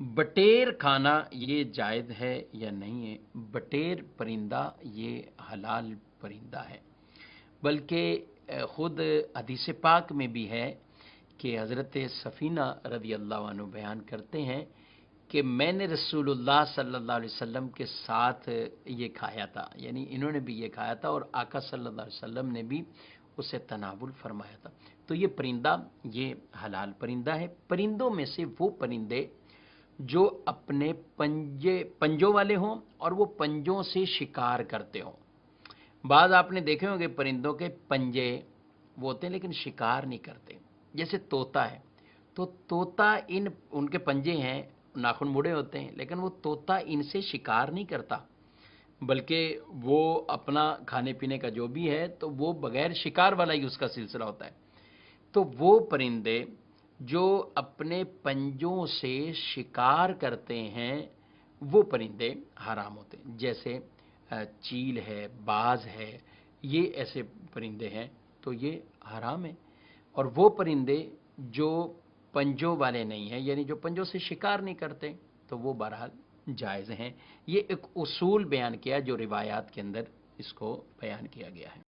बटेर खाना ये जायज़ है या नहीं है? बटेर परिंदा ये हलाल परिंदा है, बल्कि ख़ुद हदीस पाक में भी है कि हज़रत सफ़ीना रज़ी अल्लाह अन्हु बयान करते हैं कि मैंने रसूलुल्लाह सल्लल्लाहु अलैहि वसल्लम के साथ ये खाया था, यानी इन्होंने भी ये खाया था और आका सल्लल्लाहु अलैहि वसल्लम ने भी उसे तनावुल फरमाया था। तो ये परिंदा ये हलाल परिंदा है। परिंदों में से वो परिंदे जो अपने पंजों वाले हों और वो पंजों से शिकार करते हों। बाद आपने देखे होंगे परिंदों के पंजे वो होते हैं लेकिन शिकार नहीं करते। जैसे तोता है, तो तोता इन उनके पंजे हैं, नाखून मुड़े होते हैं, लेकिन वो तोता इनसे शिकार नहीं करता, बल्कि वो अपना खाने पीने का जो भी है तो वो बगैर शिकार वाला ही उसका सिलसिला होता है। तो वो परिंदे जो अपने पंजों से शिकार करते हैं वो परिंदे हराम होते हैं। जैसे चील है, बाज है, ये ऐसे परिंदे हैं तो ये हराम है। और वो परिंदे जो पंजों वाले नहीं हैं, यानी जो पंजों से शिकार नहीं करते, तो वो बहरहाल जायज़ हैं। ये एक उसूल बयान किया जो रिवायात के अंदर इसको बयान किया गया है।